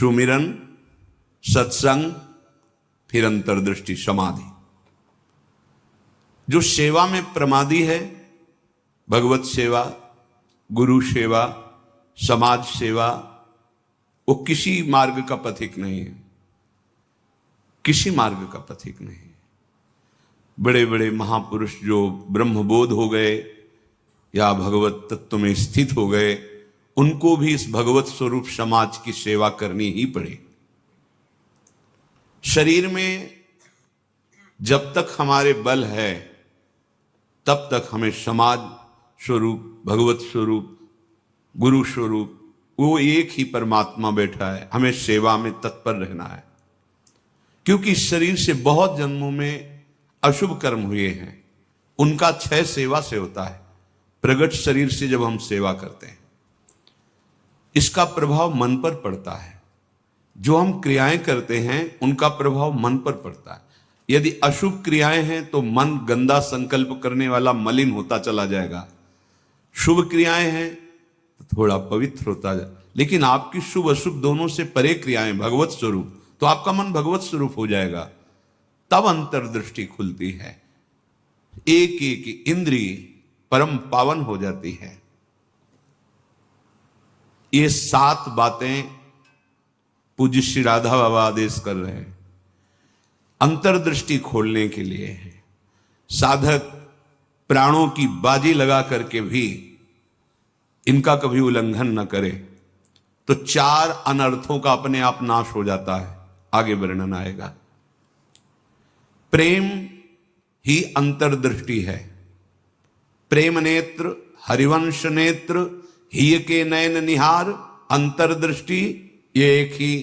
सुमिरन, सत्संग, फिर अंतर्दृष्टि, समाधि। जो सेवा में प्रमादी है, भगवत सेवा, गुरु सेवा, समाज सेवा, वो किसी मार्ग का पथिक नहीं है, किसी मार्ग का पथिक नहीं है। बड़े बड़े महापुरुष जो ब्रह्मबोध हो गए या भगवत तत्व में स्थित हो गए, उनको भी इस भगवत स्वरूप समाज की सेवा करनी ही पड़े। शरीर में जब तक हमारे बल है तब तक हमें समाज स्वरूप, भगवत स्वरूप, गुरु स्वरूप, वो एक ही परमात्मा बैठा है, हमें सेवा में तत्पर रहना है। क्योंकि शरीर से बहुत जन्मों में अशुभ कर्म हुए हैं, उनका क्षय सेवा से होता है। प्रगट शरीर से जब हम सेवा करते हैं, इसका प्रभाव मन पर पड़ता है। जो हम क्रियाएं करते हैं उनका प्रभाव मन पर पड़ता है। यदि अशुभ क्रियाएं हैं तो मन गंदा संकल्प करने वाला मलिन होता चला जाएगा। शुभ क्रियाएं हैं तो थोड़ा पवित्र होता जाए। लेकिन आपकी शुभ अशुभ दोनों से परे क्रियाएं भगवत स्वरूप, तो आपका मन भगवत स्वरूप हो जाएगा। तब अंतर्दृष्टि खुलती है, एक एक इंद्रिय परम पावन हो जाती है। ये 7 बातें पूज्य श्री राधा बाबा आदेश कर रहे हैं, अंतर्दृष्टि खोलने के लिए है। साधक प्राणों की बाजी लगा करके भी इनका कभी उल्लंघन न करे तो 4 अनर्थों का अपने आप नाश हो जाता है। आगे वर्णन आएगा। प्रेम ही अंतर्दृष्टि है। प्रेम नेत्र, हरिवंश नेत्र, हिय के नयन निहार, अंतर्दृष्टि, ये एक ही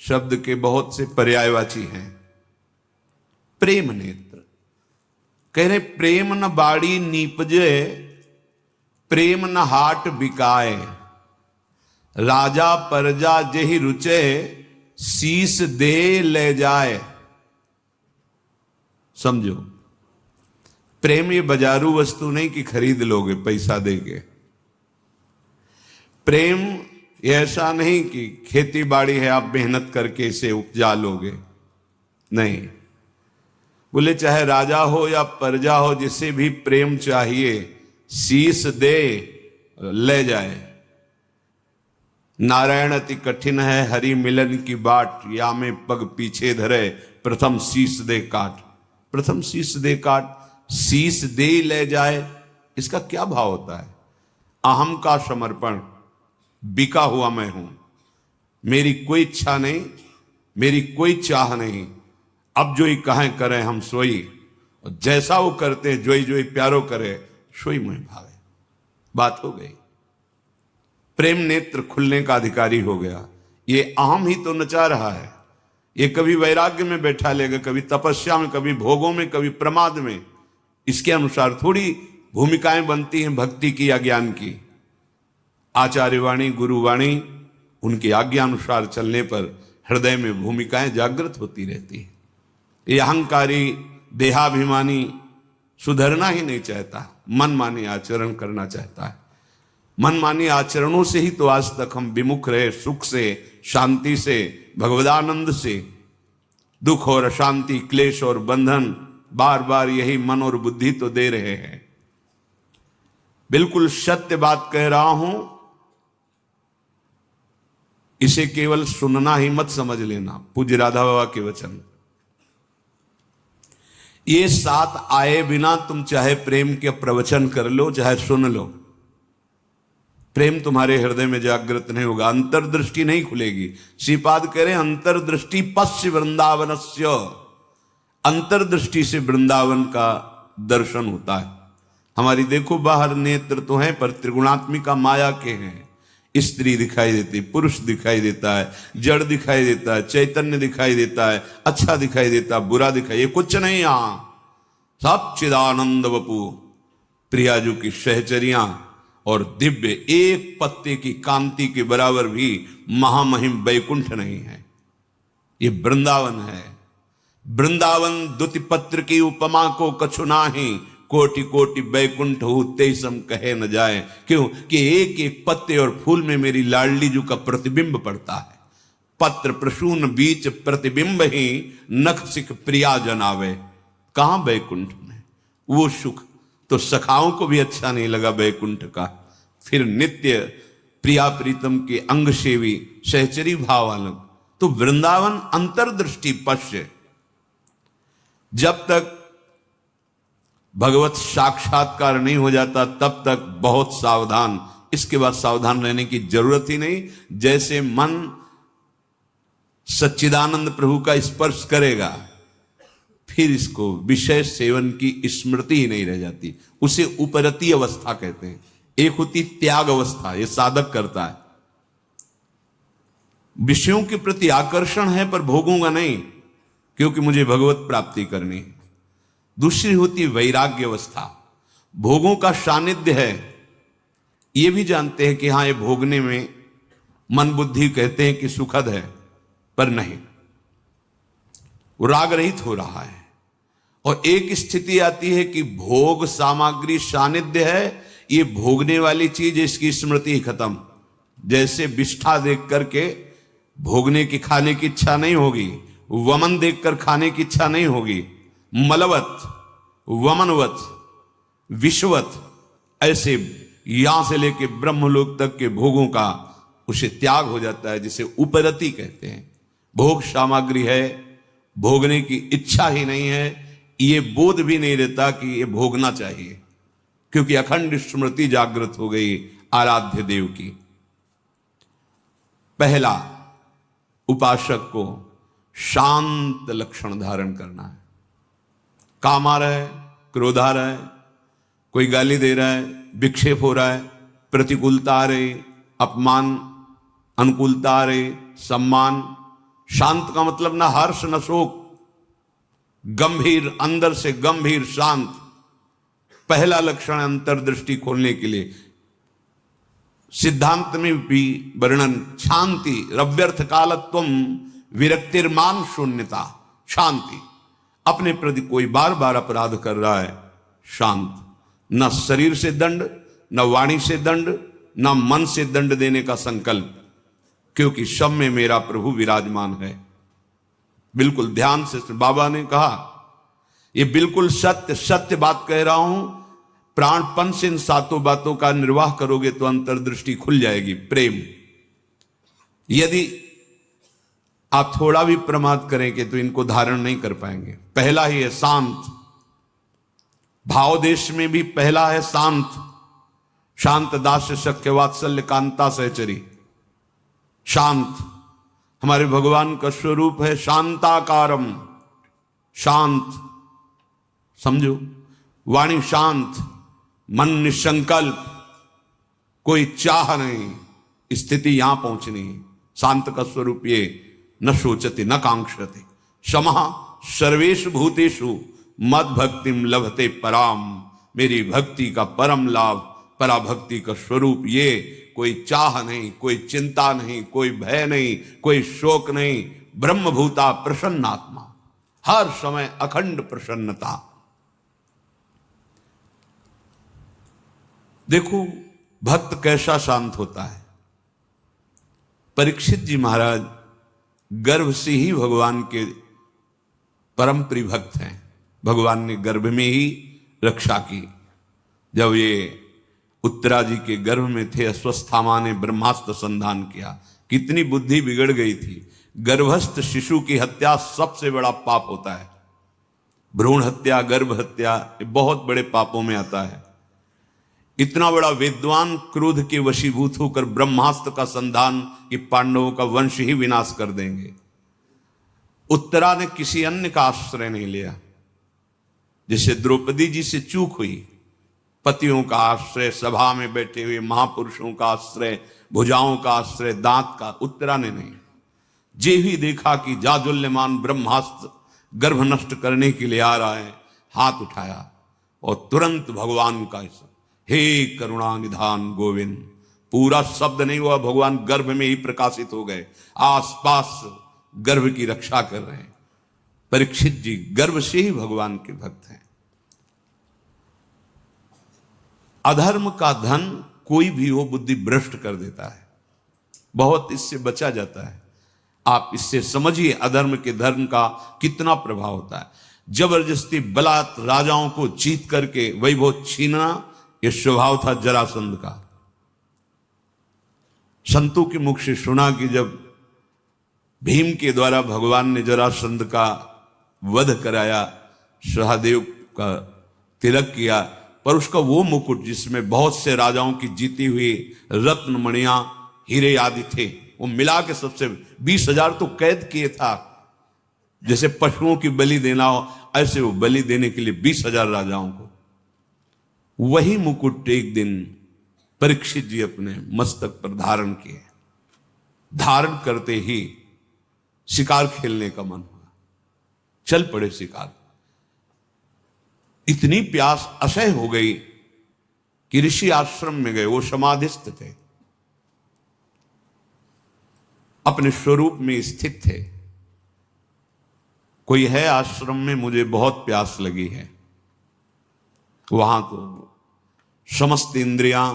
शब्द के बहुत से पर्यायवाची हैं। प्रेम नेत्र कह रहे, प्रेम न बाड़ी नीपजे, प्रेम न हाट बिकाए, राजा परजा जेहि रुचे, शीस दे ले जाए। समझो, प्रेम ये बाजारू वस्तु नहीं कि खरीद लोगे पैसा देके। प्रेम ये ऐसा नहीं कि खेती बाड़ी है आप मेहनत करके इसे उपजा लोगे, नहीं। बोले चाहे राजा हो या प्रजा हो, जिसे भी प्रेम चाहिए शीस दे ले जाए। नारायण अति कठिन है हरि मिलन की बाट, या में पग पीछे धरे, प्रथम शीस दे काट। प्रथम शीस दे काट, शीस दे ले जाए, इसका क्या भाव होता है? अहम का समर्पण, बिका हुआ मैं हूं, मेरी कोई इच्छा नहीं, मेरी कोई चाह नहीं, अब जो ही कहें करें हम सोई, और जैसा वो करते जोई जोई प्यारो करे, सोई मुझे भावे। बात हो गई। प्रेम नेत्र खुलने का अधिकारी हो गया। ये अहम ही तो नचा रहा है। ये कभी वैराग्य में बैठा लेगा, कभी तपस्या में, कभी भोगों में, कभी प्रमाद में। इसके अनुसार थोड़ी भूमिकाएं बनती हैं भक्ति की या ज्ञान की। आचार्यवाणी, गुरुवाणी, उनकी आज्ञा अनुसार चलने पर हृदय में भूमिकाएं जागृत होती रहती है। ये अहंकारी देहाभिमानी सुधरना ही नहीं चाहता, मनमानी आचरण करना चाहता है। मनमानी आचरणों से ही तो आज तक हम विमुख रहे, सुख से, शांति से, भगवदानंद से। दुख और अशांति, क्लेश और बंधन बार बार यही मन और बुद्धि तो दे रहे हैं। बिल्कुल सत्य बात कह रहा हूं, इसे केवल सुनना ही मत समझ लेना। पूज्य राधा बाबा के वचन, ये 7 आए बिना तुम चाहे प्रेम के प्रवचन कर लो, चाहे सुन लो, प्रेम तुम्हारे हृदय में जागृत नहीं होगा, अंतर्दृष्टि नहीं खुलेगी। श्रीपाद कह रहे अंतर्दृष्टि पश्य वृंदावनस्य, अंतर्दृष्टि से वृंदावन का दर्शन होता है। हमारी देखो बाहर नेत्र तो हैं पर त्रिगुणात्मिका माया के हैं। स्त्री दिखाई देती, पुरुष दिखाई देता है, जड़ दिखाई देता है, चैतन्य दिखाई देता है, अच्छा दिखाई देता है, बुरा दिखाई, ये कुछ नहीं। यहां सब चिदानंद वपु, प्रियाजू की सहचरियां और दिव्य एक पत्ते की कांति के बराबर भी महामहिम वैकुंठ नहीं है। ये वृंदावन है। वृंदावन द्युति पत्र की उपमा को कछु नाही, कोटि कोटि वैकुंठ हो तेसम कहे न जाए। क्यों कि एक एक पत्ते और फूल में मेरी लाडली जू का प्रतिबिंब पड़ता है। पत्र प्रसून बीच प्रतिबिंब ही नख सिख प्रिया जनावे। कहां बैकुंठ में वो सुख, तो सखाओं को भी अच्छा नहीं लगा बैकुंठ का। फिर नित्य प्रिया प्रीतम के अंग सेवी सहचरी भाव अलग। तो वृंदावन अंतर्दृष्टि पश्य। जब तक भगवत साक्षात्कार नहीं हो जाता तब तक बहुत सावधान, इसके बाद सावधान रहने की जरूरत ही नहीं। जैसे मन सच्चिदानंद प्रभु का स्पर्श करेगा फिर इसको विषय सेवन की स्मृति ही नहीं रह जाती। उसे उपरति अवस्था कहते हैं। एक होती त्याग अवस्था, ये साधक करता है, विषयों के प्रति आकर्षण है पर भोगूंगा नहीं क्योंकि मुझे भगवत प्राप्ति करनी है। दूसरी होती वैराग्य अवस्था, भोगों का सानिध्य है, ये भी जानते हैं कि हां ये भोगने में मन बुद्धि कहते हैं कि सुखद है, पर नहीं, वो राग रहित हो रहा है। और एक स्थिति आती है कि भोग सामग्री सानिध्य है, ये भोगने वाली चीज इसकी स्मृति ही खत्म। जैसे विष्ठा देख करके भोगने की खाने की इच्छा नहीं होगी, वमन देखकर खाने की इच्छा नहीं होगी, मलवत वमनवत विश्ववत, ऐसे यहां से लेके ब्रह्मलोक तक के भोगों का उसे त्याग हो जाता है, जिसे उपरति कहते हैं। भोग सामग्री है, भोगने की इच्छा ही नहीं है, ये बोध भी नहीं रहता कि ये भोगना चाहिए, क्योंकि अखंड स्मृति जागृत हो गई आराध्य देव की। पहला, उपासक को शांत लक्षण धारण करना है। काम आ रहा है, क्रोध आ रहा है, कोई गाली दे रहा है, विक्षेप हो रहा है, प्रतिकूलता आ रही, अपमान, अनुकूलता आ रही, सम्मान। शांत का मतलब ना हर्ष न शोक, गंभीर, अंदर से गंभीर शांत। पहला लक्षण अंतर्दृष्टि खोलने के लिए सिद्धांत में भी वर्णन, शांति, रव्यर्थ कालत्वम विरक्तिर्मान शून्यता। शांति, अपने प्रति कोई बार बार अपराध कर रहा है, शांत, न शरीर से दंड, न वाणी से दंड, न मन से दंड देने का संकल्प, क्योंकि सब में मेरा प्रभु विराजमान है। बिल्कुल ध्यान से बाबा ने कहा, ये बिल्कुल सत्य सत्य बात कह रहा हूं, प्राणपन से इन सातों बातों का निर्वाह करोगे तो अंतर्दृष्टि खुल जाएगी। प्रेम, यदि आप थोड़ा भी प्रमाद करेंगे तो इनको धारण नहीं कर पाएंगे। पहला ही है शांत, भाव देश में भी पहला है शांत। शांत दास्य शक्य वात्सल्य कांता सहचरी। शांत हमारे भगवान का स्वरूप है, शांताकारम, शांत, समझो, वाणी शांत, मन निसंकल्प, कोई चाह नहीं, स्थिति यहां पहुंचनी है। शांत का स्वरूप ये, न शोचति न कांक्षति, समः सर्वेषु भूतेषु मद भक्तिम लभते पराम। मेरी भक्ति का परम लाभ, पराभक्ति का स्वरूप ये, कोई चाह नहीं, कोई चिंता नहीं, कोई भय नहीं, कोई शोक नहीं, ब्रह्मभूता प्रसन्नात्मा, हर समय अखंड प्रसन्नता। देखो भक्त कैसा शांत होता है। परीक्षित जी महाराज गर्भ से ही भगवान के परम प्रिय भक्त हैं। भगवान ने गर्भ में ही रक्षा की। जब ये उत्तरा जी के गर्भ में थे, अस्वस्थामा ने ब्रह्मास्त्र संधान किया। कितनी बुद्धि बिगड़ गई थी। गर्भस्थ शिशु की हत्या सबसे बड़ा पाप होता है। भ्रूण हत्या, गर्भ हत्या, ये बहुत बड़े पापों में आता है। इतना बड़ा विद्वान क्रोध के वशीभूत होकर ब्रह्मास्त्र का संधान, कि पांडवों का वंश ही विनाश कर देंगे। उत्तरा ने किसी अन्य का आश्रय नहीं लिया। जिससे द्रौपदी जी से चूक हुई, पतियों का आश्रय, सभा में बैठे हुए महापुरुषों का आश्रय, भुजाओं का आश्रय, दांत का, उत्तरा ने नहीं। जे ही देखा कि जाजुल्यमान ब्रह्मास्त्र गर्भ नष्ट करने के लिए आ रहा है, हाथ उठाया और तुरंत भगवान का, हे करुणा निधान गोविंद, पूरा शब्द नहीं हुआ, भगवान गर्भ में ही प्रकाशित हो गए, आसपास गर्भ की रक्षा कर रहे हैं। परीक्षित जी गर्भ से ही भगवान के भक्त हैं। अधर्म का धन कोई भी हो बुद्धि भ्रष्ट कर देता है, बहुत इससे बचा जाता है। आप इससे समझिए अधर्म के धर्म का कितना प्रभाव होता है। जबरदस्ती बलात् राजाओं को जीत करके वैभव छीनना, यह स्वभाव था जरासंध का। संतों के मुख से सुना कि जब भीम के द्वारा भगवान ने जरासंध का वध कराया, सहदेव का तिलक किया, पर उसका वो मुकुट जिसमें बहुत से राजाओं की जीती हुई रत्न मणियां हीरे आदि थे, वो मिला के सबसे 20,000 तो कैद किए था। जैसे पशुओं की बलि देना हो, ऐसे वो बलि देने के लिए 20,000 राजाओं को। वही मुकुट एक दिन परीक्षित जी अपने मस्तक पर धारण किए। धारण करते ही शिकार खेलने का मन हुआ, चल पड़े शिकार। इतनी प्यास असह्य हो गई कि ऋषि आश्रम में गए। वो समाधिस्थ थे, अपने स्वरूप में स्थित थे। कोई है आश्रम में, मुझे बहुत प्यास लगी है। वहां तो समस्त इंद्रियां,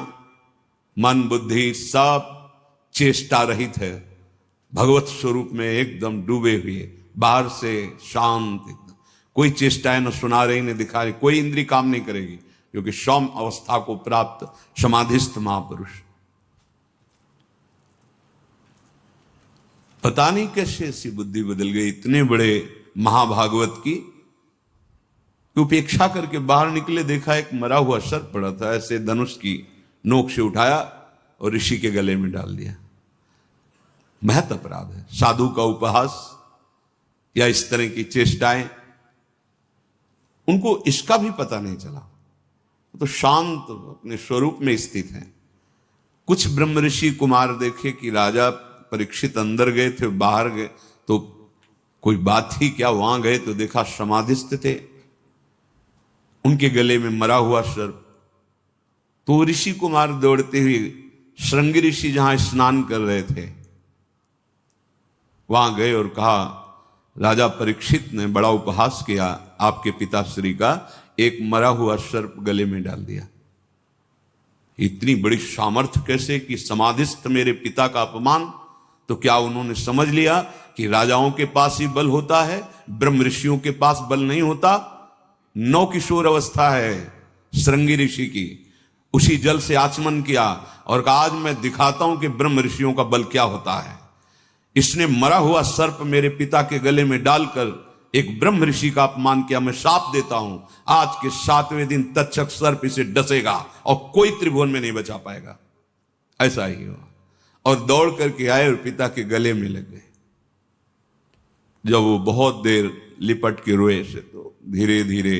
मन, बुद्धि सब चेष्टा रहित है, भगवत स्वरूप में एकदम डूबे हुए, बाहर से शांत एकदम। कोई चेष्टाएं न सुना रही न दिखा रही, कोई इंद्री काम नहीं करेगी, क्योंकि सौम्य अवस्था को प्राप्त समाधिस्थ महापुरुष। पता नहीं कैसे ऐसी बुद्धि बदल गई इतने बड़े महाभागवत की। उपेक्षा करके बाहर निकले, देखा एक मरा हुआ सर्प पड़ा था, ऐसे धनुष की नोक से उठाया और ऋषि के गले में डाल दिया। महत अपराध है। साधु का उपहास या इस तरह की चेष्टाएं, उनको इसका भी पता नहीं चला, तो शांत अपने स्वरूप में स्थित हैं। कुछ ब्रह्म ऋषि कुमार देखे कि राजा परीक्षित अंदर गए थे, बाहर गए तो कोई बात ही क्या, वहां गए तो देखा समाधिस्थ थे, उनके गले में मरा हुआ सर्प। तो ऋषि कुमार दौड़ते हुए श्रृंगी ऋषि जहां स्नान कर रहे थे वहां गए और कहा, राजा परीक्षित ने बड़ा उपहास किया, आपके पिताश्री का एक मरा हुआ सर्प गले में डाल दिया। इतनी बड़ी सामर्थ्य कैसे कि समाधिस्थ मेरे पिता का अपमान। तो क्या उन्होंने समझ लिया कि राजाओं के पास ही बल होता है, ब्रह्म ऋषियों के पास बल नहीं होता? नौ किशोर अवस्था है श्रृंगी ऋषि की, उसी जल से आचमन किया और कहा, आज मैं दिखाता हूं कि ब्रह्म ऋषियों का बल क्या होता है। इसने मरा हुआ सर्प मेरे पिता के गले में डालकर एक ब्रह्म ऋषि का अपमान किया। मैं शाप देता हूं, आज के 7वें दिन तक्षक सर्प इसे डसेगा और कोई त्रिभुवन में नहीं बचा पाएगा। ऐसा ही हुआ और दौड़ करके आए और पिता के गले में लग गए। जब वो बहुत देर लिपट के रोए से, तो धीरे धीरे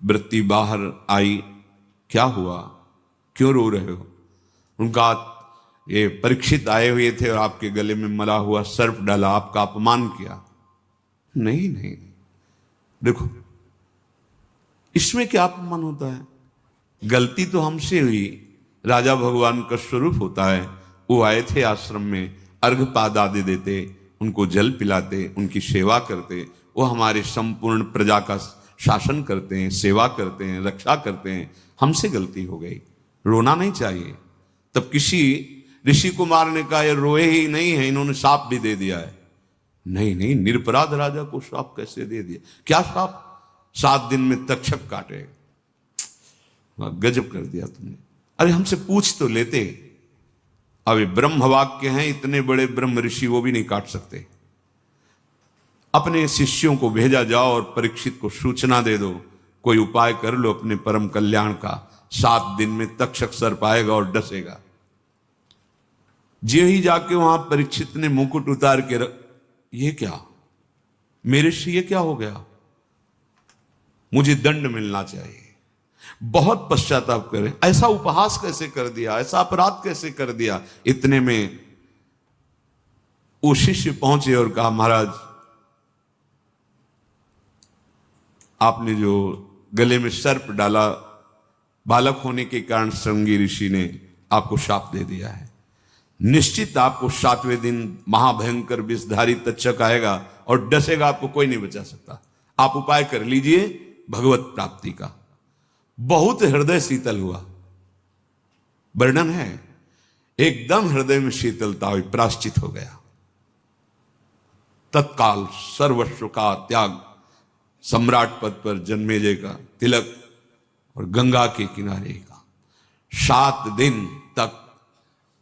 वृत्ति बाहर आई। क्या हुआ, क्यों रो रहे हो? उनका, ये परीक्षित आए हुए थे और आपके गले में मरा हुआ सर्प डाला, आपका अपमान किया। नहीं नहीं, देखो इसमें क्या अपमान होता है? गलती तो हमसे हुई, राजा भगवान का स्वरूप होता है। वो आए थे आश्रम में, अर्घपाद आदि देते, उनको जल पिलाते, उनकी सेवा करते, वो हमारे संपूर्ण प्रजा का शासन करते हैं, सेवा करते हैं, रक्षा करते हैं। हमसे गलती हो गई, रोना नहीं चाहिए। तब किसी ऋषि कुमार ने कहा, ये रोए ही नहीं है, इन्होंने शाप भी दे दिया है। नहीं नहीं, निरपराध राजा को शाप कैसे दे दिया? क्या शाप? 7 दिन में तक्षक काटे। गजब कर दिया तुमने। अरे हमसे पूछ तो लेते। अब ब्रह्म वाक्य हैं, इतने बड़े ब्रह्म ऋषि, वो भी नहीं काट सकते। अपने शिष्यों को भेजा जाओ और परीक्षित को सूचना दे दो, कोई उपाय कर लो अपने परम कल्याण का। 7 दिन में तक्षक सर्प आएगा और डसेगा। जे ही जाके वहां परीक्षित ने मुकुट उतार के ये क्या मेरे से, ये क्या हो गया? मुझे दंड मिलना चाहिए। बहुत पश्चाताप करें, ऐसा उपहास कैसे कर दिया, ऐसा अपराध कैसे कर दिया। इतने में वो शिष्य पहुंचे और कहा, महाराज आपने जो गले में सर्प डाला, बालक होने के कारण श्रृंगी ऋषि ने आपको शाप दे दिया है। निश्चित आपको 7वें दिन महाभयंकर विषधारी तक्षक आएगा और डसेगा, आपको कोई नहीं बचा सकता। आप उपाय कर लीजिए भगवत प्राप्ति का। बहुत हृदय शीतल हुआ। वर्णन है, एकदम हृदय में शीतलता हुई, प्राश्चित हो गया। तत्काल सर्वस्व का त्याग, सम्राट पद पर जन्मेजय का तिलक और गंगा के किनारे का 7 दिन तक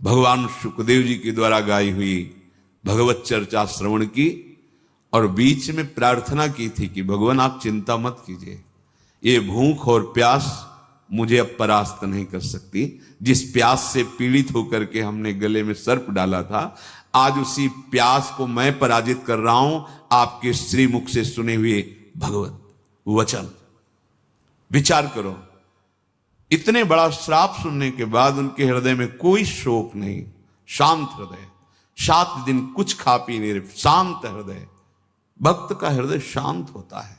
भगवान सुखदेव जी के द्वारा गाई हुई भगवत चर्चा श्रवण की और बीच में प्रार्थना की थी कि भगवान आप चिंता मत कीजिए, ये भूख और प्यास मुझे अब परास्त नहीं कर सकती। जिस प्यास से पीड़ित होकर के हमने गले में सर्प डाला था, आज उसी प्यास को मैं पराजित कर रहा हूं आपके श्रीमुख से सुने हुए भगवत वचन। विचार करो, इतने बड़ा श्राप सुनने के बाद उनके हृदय में कोई शोक नहीं, शांत हृदय, 7 दिन कुछ खा पी नहीं रहे, शांत हृदय। भक्त का हृदय शांत होता है।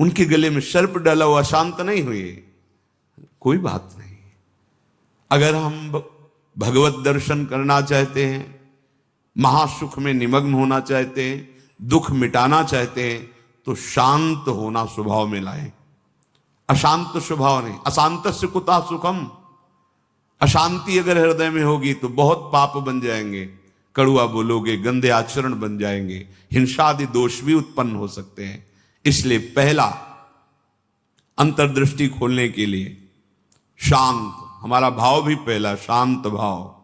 उनके गले में सर्प डाला हुआ शांत नहीं हुए, कोई बात नहीं। अगर हम भगवत दर्शन करना चाहते हैं, महासुख में निमग्न होना चाहते हैं, दुख मिटाना चाहते हैं, तो शांत होना स्वभाव में लाएं। अशांत स्वभाव नहीं। अशांतस्य कुतः सुखम। अशांति अगर हृदय में होगी तो बहुत पाप बन जाएंगे, कड़ुआ बोलोगे, गंदे आचरण बन जाएंगे, हिंसादि दोष भी उत्पन्न हो सकते हैं। इसलिए पहला अंतर्दृष्टि खोलने के लिए शांत, हमारा भाव भी पहला शांत भाव।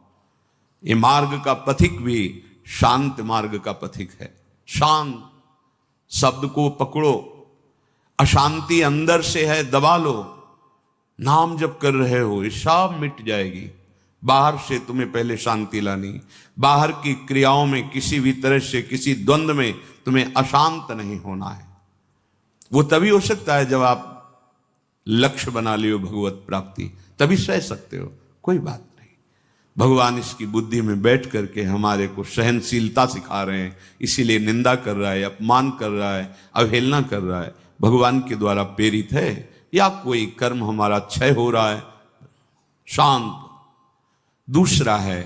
ये मार्ग का पथिक भी शांत मार्ग का पथिक है। शांत शब्द को पकड़ो, अशांति अंदर से है दबा लो। नाम जब कर रहे हो ये सब मिट जाएगी। बाहर से तुम्हें पहले शांति लानी, बाहर की क्रियाओं में किसी भी तरह से किसी द्वंद्व में तुम्हें अशांत नहीं होना है। वो तभी हो सकता है जब आप लक्ष्य बना लियो भगवत प्राप्ति, तभी सह सकते हो, कोई बात नहीं। भगवान इसकी बुद्धि में बैठ करके हमारे को सहनशीलता सिखा रहे हैं, इसीलिए निंदा कर रहा है, अपमान कर रहा है, अवहेलना कर रहा है। भगवान के द्वारा प्रेरित है या कोई कर्म हमारा क्षय हो रहा है, शांत। दूसरा है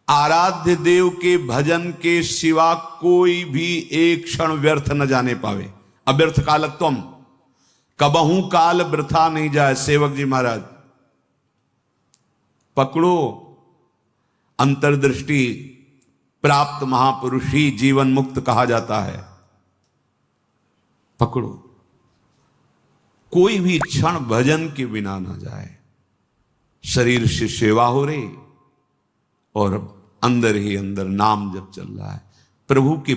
आराध्य देव के भजन के सिवा कोई भी एक क्षण व्यर्थ न जाने पावे। अव्यर्थ कालत्वम, कबहू काल वृथा नहीं जाए। सेवक जी महाराज पकड़ो, अंतर्दृष्टि प्राप्त महापुरुष ही जीवन मुक्त कहा जाता है। पकड़ो, कोई भी क्षण भजन के बिना ना जाए। शरीर से सेवा हो रही और अंदर ही अंदर नाम जब चल रहा है, प्रभु के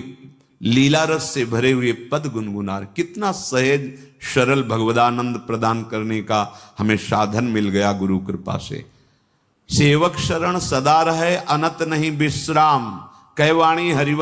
लीला रस से भरे हुए पद गुनगुना। कितना सहज सरल भगवदानंद प्रदान करने का हमें साधन मिल गया गुरु कृपा से। सेवक शरण सदा रहे, अनत नहीं विश्राम। कैवाणी हरिवंश